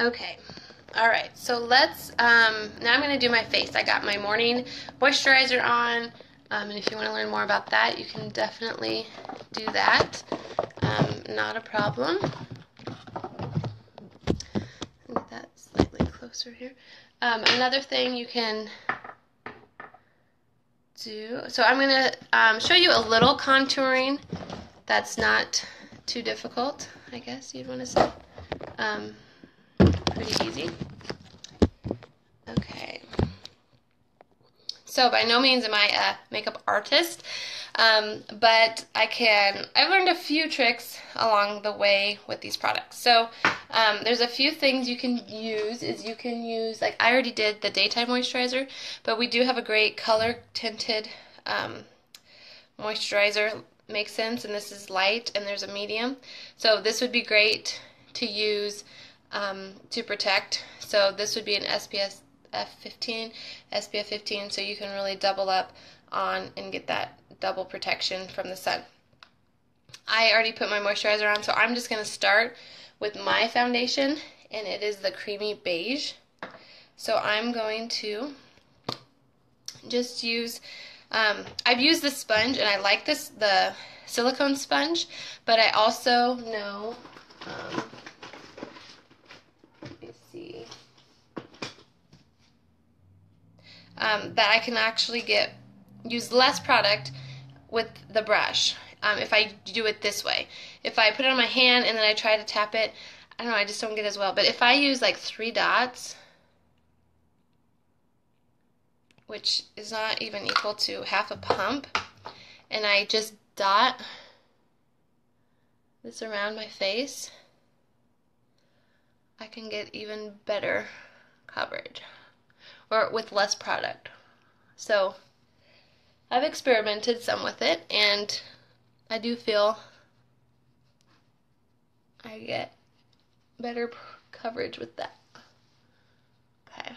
Okay. All right. So let's, now I'm going to do my face. I got my morning moisturizer on. And if you want to learn more about that, you can definitely do that. Not a problem. Get that slightly closer here. Another thing you can do, so I'm going to show you a little contouring that's not too difficult, I guess you'd want to say. Pretty easy. Okay. So by no means am I a makeup artist, but I've learned a few tricks along the way with these products. So there's a few things you can use. Like I already did the daytime moisturizer, but we do have a great color tinted moisturizer, MakeSense, and this is light, and there's a medium. So this would be great to use to protect. So this would be an SPF 15, so you can really double up on and get that double protection from the sun. I already put my moisturizer on, so I'm just going to start with my foundation, and it is the creamy beige. So I'm going to just use, I've used this sponge, and I like the silicone sponge, but I also know, let me see, that I can actually use less product with the brush if I do it this way. If I put it on my hand and then I try to tap it, I don't know, I just don't get as well. But if I use like 3 dots, which is not even equal to half a pump, and I just dot this around my face, I can get even better coverage, or with less product. So I've experimented some with it, and I do feel I get better coverage with that. Okay.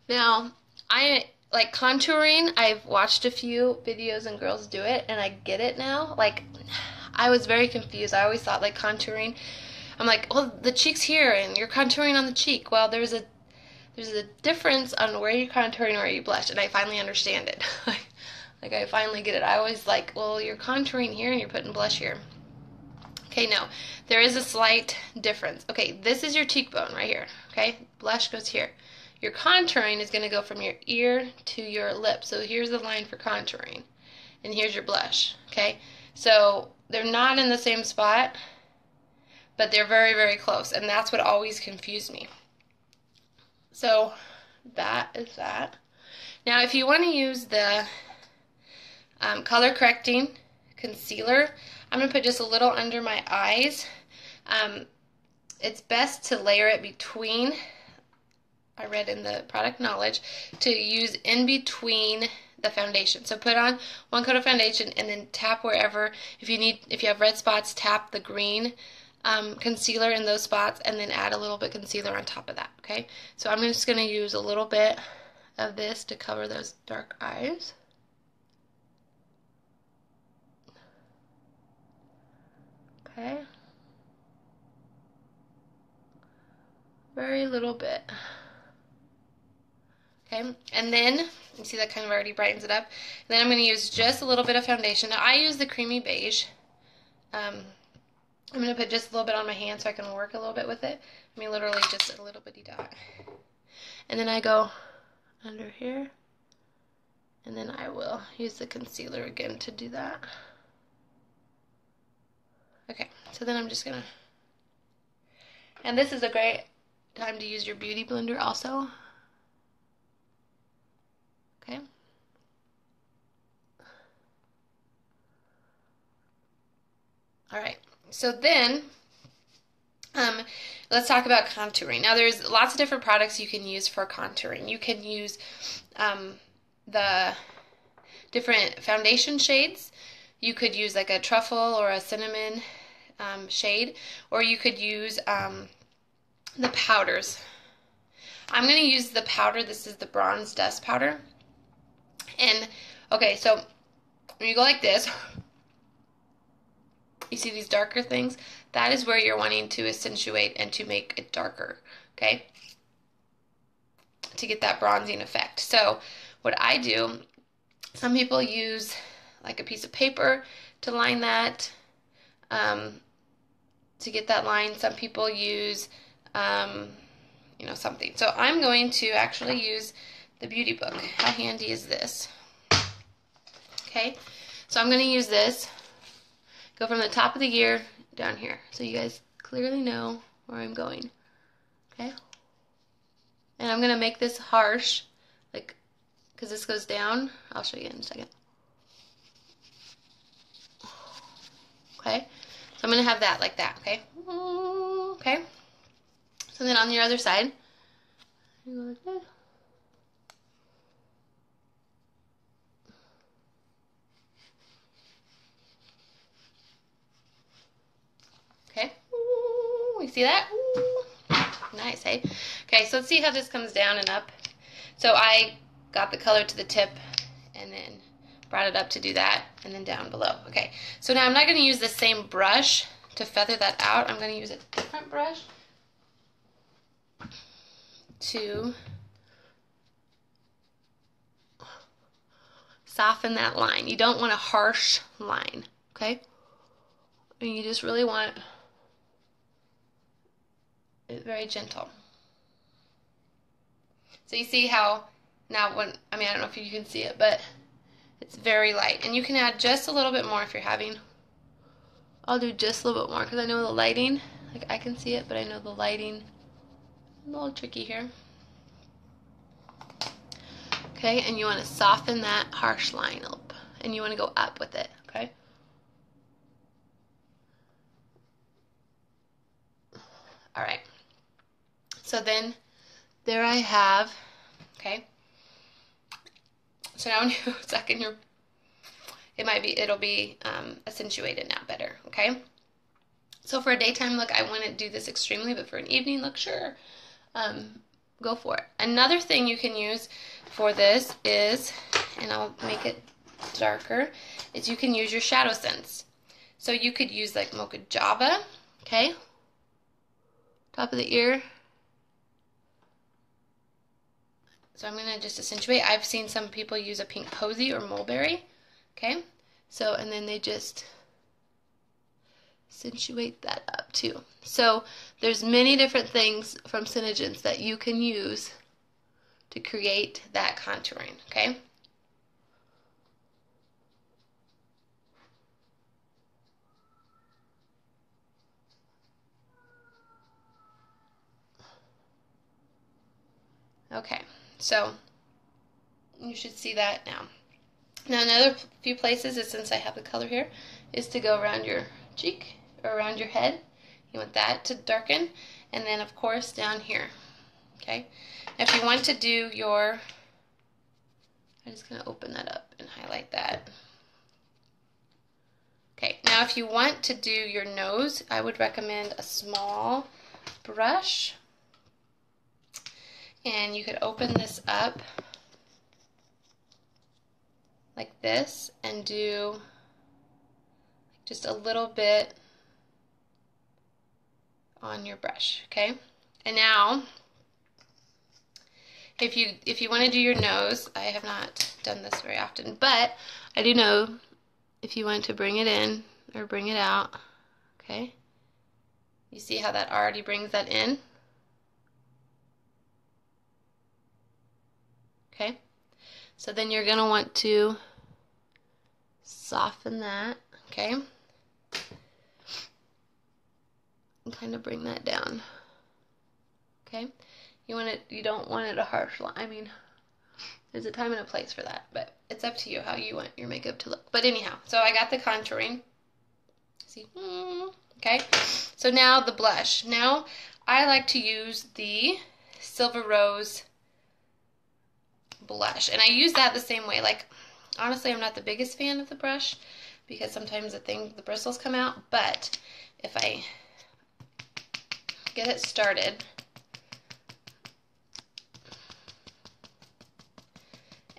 Now, I like contouring. I've watched a few videos and girls do it, and I get it now. Like, I was very confused. I always thought like contouring, I'm like, well, the cheek's here and you're contouring on the cheek. Well, there's a difference on where you're contouring and where you blush, and I finally understand it. Like, I finally get it. I always like, well, you're contouring here and you're putting blush here. Okay, no, there is a slight difference. Okay, this is your cheekbone right here. Okay, blush goes here. Your contouring is going to go from your ear to your lip. So here's the line for contouring, and here's your blush. Okay, so they're not in the same spot, but they're very, very close, and that's what always confused me. So that is that. Now, if you want to use the color correcting concealer, I'm going to put just a little under my eyes. It's best to layer it between, I read in the product knowledge, to use in between the foundation. So put on one coat of foundation and then tap wherever, if you have red spots, tap the green concealer in those spots, and then add a little bit concealer on top of that. Okay, so I'm just going to use a little bit of this to cover those dark eyes. Okay, very little bit. Okay, and then you see that kind of already brightens it up. And then I'm going to use just a little bit of foundation. Now I use the creamy beige. I'm going to put just a little bit on my hand so I can work a little bit with it. I mean, literally just a little bitty dot. And then I go under here, and then I will use the concealer again to do that. Okay, so then I'm just going to, and this is a great time to use your beauty blender also. Okay. Alright, so then let's talk about contouring. Now, there's lots of different products you can use for contouring. You can use the different foundation shades. You could use like a truffle or a cinnamon shade, or you could use the powders. I'm going to use the powder. This is the Bronze Dust Powder. And, okay, so when you go like this, You see these darker things? That is where you're wanting to accentuate and to make it darker, okay? To get that bronzing effect. So what I do, some people use like a piece of paper to line that, to get that line. Some people use, you know, something. So I'm going to actually use the beauty book. How handy is this? Okay, so I'm going to use this. Go from the top of the ear down here, so you guys clearly know where I'm going. Okay, and I'm going to make this harsh, like, because this goes down. I'll show you in a second. Okay, so I'm going to have that like that. Okay, okay. So then on your other side, you go like that. Okay, you see that? Nice, hey? Okay, so let's see how this comes down and up. So I got the color to the tip and then brought it up to do that, and then down below. Okay, so now I'm not going to use the same brush to feather that out. I'm going to use a different brush to soften that line. You don't want a harsh line, okay? And you just really want it very gentle. So you see how now when, I mean, I don't know if you can see it, but it's very light. And you can add just a little bit more if you're having, I'll do just a little bit more because I know the lighting, like I can see it, but I know the lighting is a little tricky here. Okay, and you want to soften that harsh line up, and you want to go up with it, okay? All right. So then there I have, okay? So now when you suck in your, it'll be accentuated now better, okay? So for a daytime look, I wouldn't do this extremely, but for an evening look, sure, go for it. Another thing you can use for this is, and I'll make it darker, is you can use your ShadowSense. So you could use like Mocha Java, okay? Top of the ear. So I'm going to just accentuate. I've seen some people use a pink posy or mulberry, okay? So, and then they just accentuate that up too. So there's many different things from SeneGence that you can use to create that contouring, okay? Okay, so you should see that now. Now another few places is, since I have the color here, is to go around your cheek or around your head. You want that to darken, and then of course down here. Okay, now if you want to do your, I'm just going to open that up and highlight that. Okay, now if you want to do your nose, I would recommend a small brush, and you could open this up like this and do just a little bit on your brush, okay? And now if you want to do your nose, I have not done this very often, but I do know if you want to bring it in or bring it out, okay? You see how that already brings that in? Okay? So then you're going to want to soften that, okay? And kind of bring that down. Okay? You don't want it a harsh line. I mean, there's a time and a place for that, but it's up to you how you want your makeup to look. But anyhow, so I got the contouring. See? Okay? So now the blush. Now I like to use the Silver Rose blush, and I use that the same way. Like, honestly, I'm not the biggest fan of the brush because sometimes the bristles come out, but if I get it started,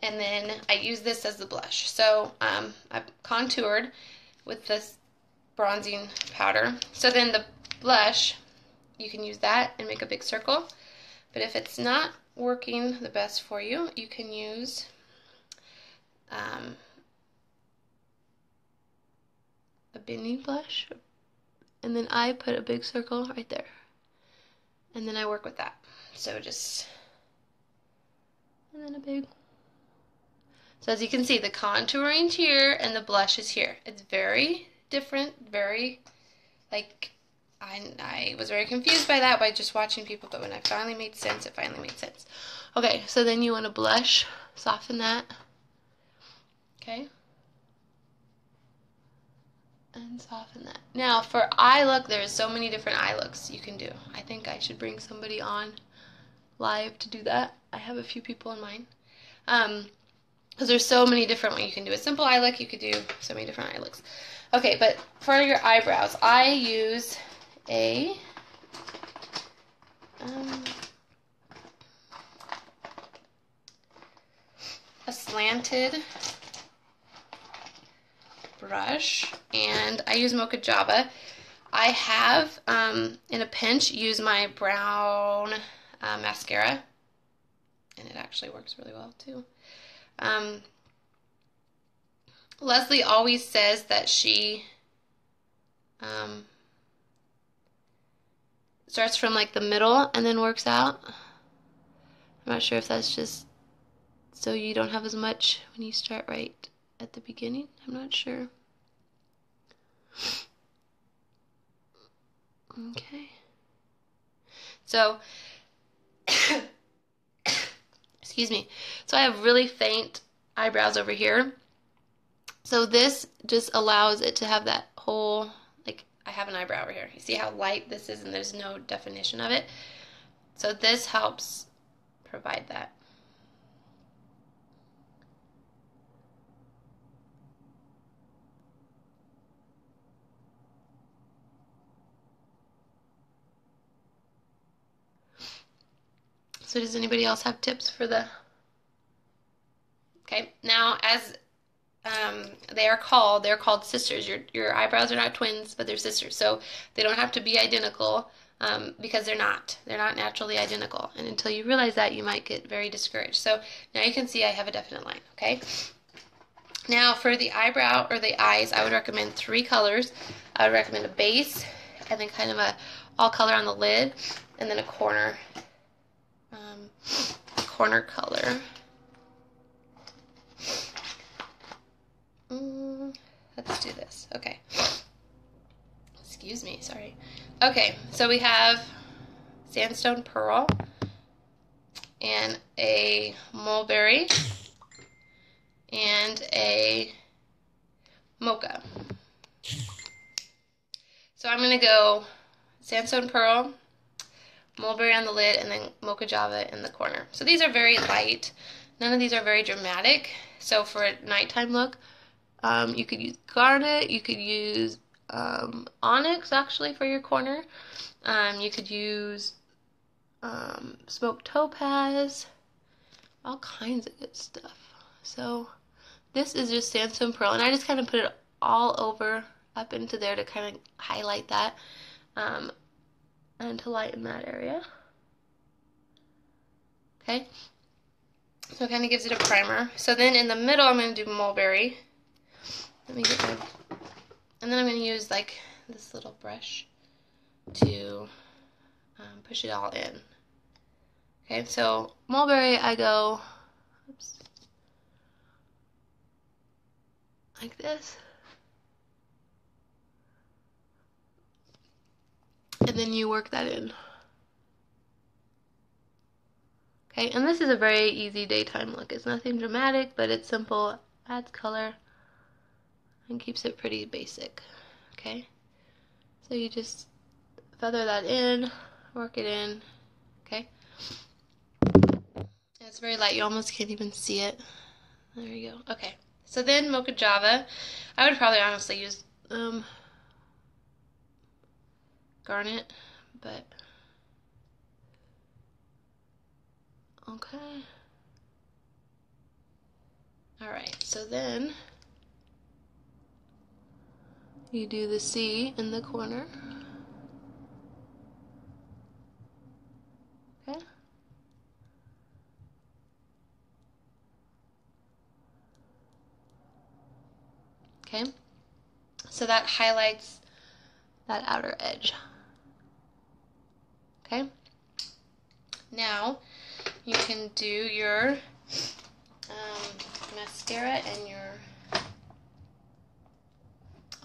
and then I use this as the blush. So I've contoured with this bronzing powder. So then the blush, you can use that and make a big circle. But if it's not working the best for you, you can use a bending blush. And then I put a big circle right there. And then I work with that. So just, and then a big. So as you can see, the contouring's here and the blush is here. It's very different, very, like, I was very confused by that by just watching people, but when I finally made sense, it finally made sense. Okay, so then you want to blush, soften that. Okay. And soften that. Now for eye look, there's so many different eye looks you can do. I think I should bring somebody on live to do that. I have a few people in mind. Because there's so many different ways you can do a simple eye look. You could do so many different eye looks. Okay, but for your eyebrows, I use a slanted brush, and I use Mocha Java. I have, in a pinch, use my brown mascara, and it actually works really well too. Leslie always says that she starts from like the middle and then works out. I'm not sure if that's just so you don't have as much when you start right at the beginning. I'm not sure. Okay. So, excuse me. So I have really faint eyebrows over here. So this just allows it to have that whole, like, I have an eyebrow over here. You see how light this is and there's no definition of it? So this helps provide that. So does anybody else have tips for the... Okay, now as they're called sisters. Your eyebrows are not twins, but they're sisters. So they don't have to be identical because they're not. They're not naturally identical. And until you realize that, you might get very discouraged. So now you can see I have a definite line, okay? Now for the eyebrow or the eyes, I would recommend 3 colors. I would recommend a base and then kind of a all color on the lid and then a corner color. Let's do this. Okay. Excuse me, sorry. Okay, so we have Sandstone Pearl and a Mulberry and a Mocha. So I'm going to go Sandstone Pearl, Mulberry on the lid, and then Mocha Java in the corner. So these are very light. None of these are very dramatic. So for a nighttime look, you could use Garnet, you could use Onyx actually for your corner. You could use Smoked Topaz, all kinds of good stuff. So this is just Sandstone Pearl, and I just kind of put it all over up into there to kind of highlight that and to lighten that area. Okay, so it kind of gives it a primer. So then in the middle I'm going to do Mulberry. Let me get my, and then I'm going to use like this little brush to push it all in. Okay, so Mulberry, I go, oops, like this. And then you work that in. Okay, and this is a very easy daytime look. It's nothing dramatic, but it's simple, adds color, and keeps it pretty basic. Okay, so you just feather that in, work it in. Okay, and it's very light, you almost can't even see it. There you go. Okay, so then Mocha Java, I would probably honestly use Garnet, but okay. Alright, so then you do the C in the corner. Okay. Okay. So that highlights that outer edge. Okay. Now you can do your mascara and your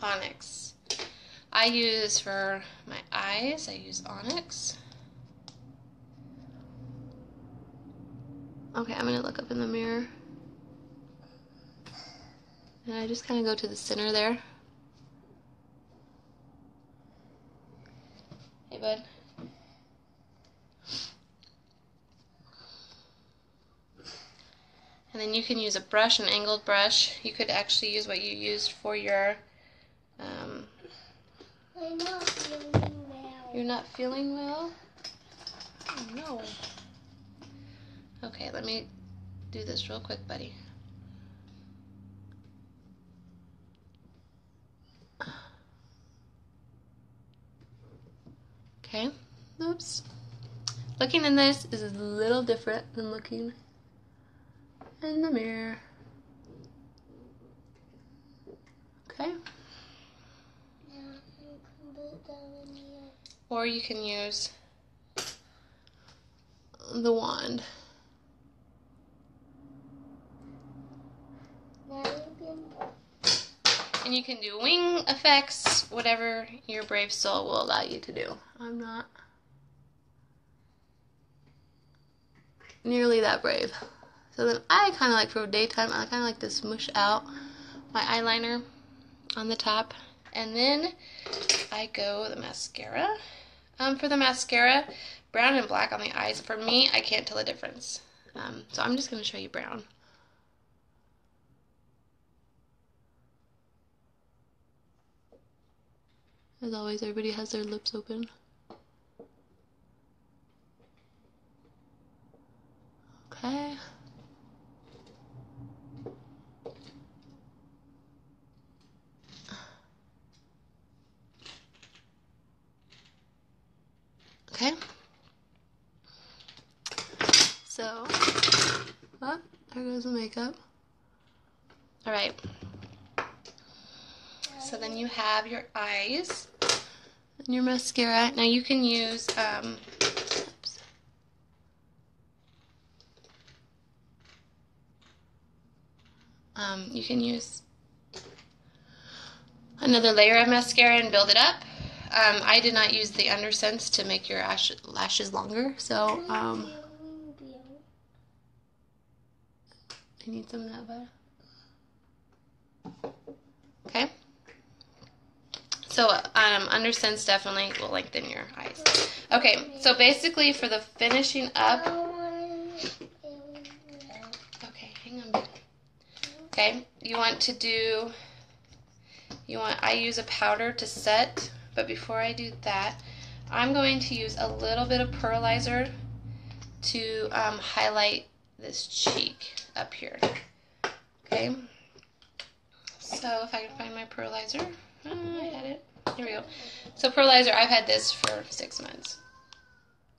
Onyx. I use for my eyes, I use Onyx. Okay, I'm going to look up in the mirror. And I just kind of go to the center there. Hey, bud. And then you can use a brush, an angled brush. You could actually use what you used for your I'm not feeling well. You're not feeling well? Oh no. Okay, let me do this real quick, buddy. Okay, oops. Looking in this is a little different than looking in the mirror. Okay. Or you can use the wand. And you can do wing effects, whatever your brave soul will allow you to do. I'm not nearly that brave. So then I kind of like, for daytime, I kind of like to smush out my eyeliner on the top. And then I go the mascara. For the mascara, brown and black on the eyes. For me, I can't tell the difference. So I'm just going to show you brown. As always, everybody has their lips open. Okay. Okay. So, oh, there goes the makeup. Alright. So then you have your eyes and your mascara. Now you can use, you can use another layer of mascara and build it up. I did not use the SeneGence to make your lashes longer, so I need some of that, bud. Okay. So SeneGence definitely will lengthen your eyes. Okay, so basically for the finishing up. Okay, hang on, babe. Okay, I use a powder to set, but before I do that, I'm going to use a little bit of Pearlizer to highlight this cheek up here. Okay, so if I can find my Pearlizer, I had it. Here we go. So Pearlizer, I've had this for 6 months,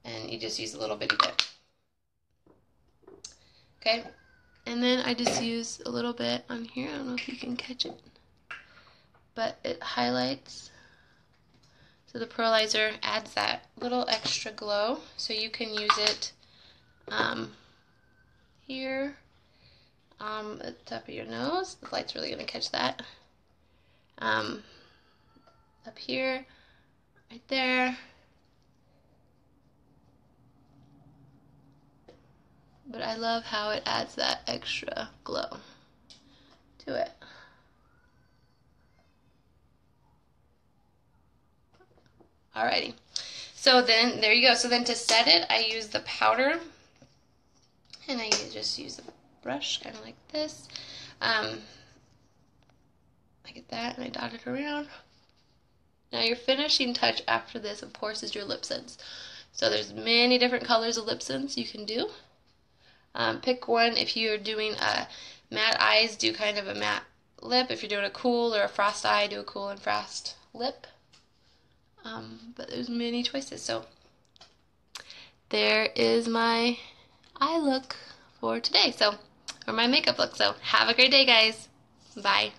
and you just use a little bitty bit. Okay, and then I just use a little bit on here. I don't know if you can catch it, but it highlights. So the Pearlizer adds that little extra glow, so you can use it here at the top of your nose. The light's really going to catch that. Up here, right there. But I love how it adds that extra glow to it. Alrighty, so then there you go. So then to set it, I use the powder, and I just use a brush, kind of like this. I get that, and I dot it around. Now your finishing touch after this, of course, is your lip sense. So there's many different colors of lip sense you can do. Pick one. If you're doing matte eyes, do kind of a matte lip. If you're doing a cool or a frost eye, do a cool and frost lip. But there's many choices. So there is my eye look for today. So, or my makeup look. So have a great day, guys. Bye.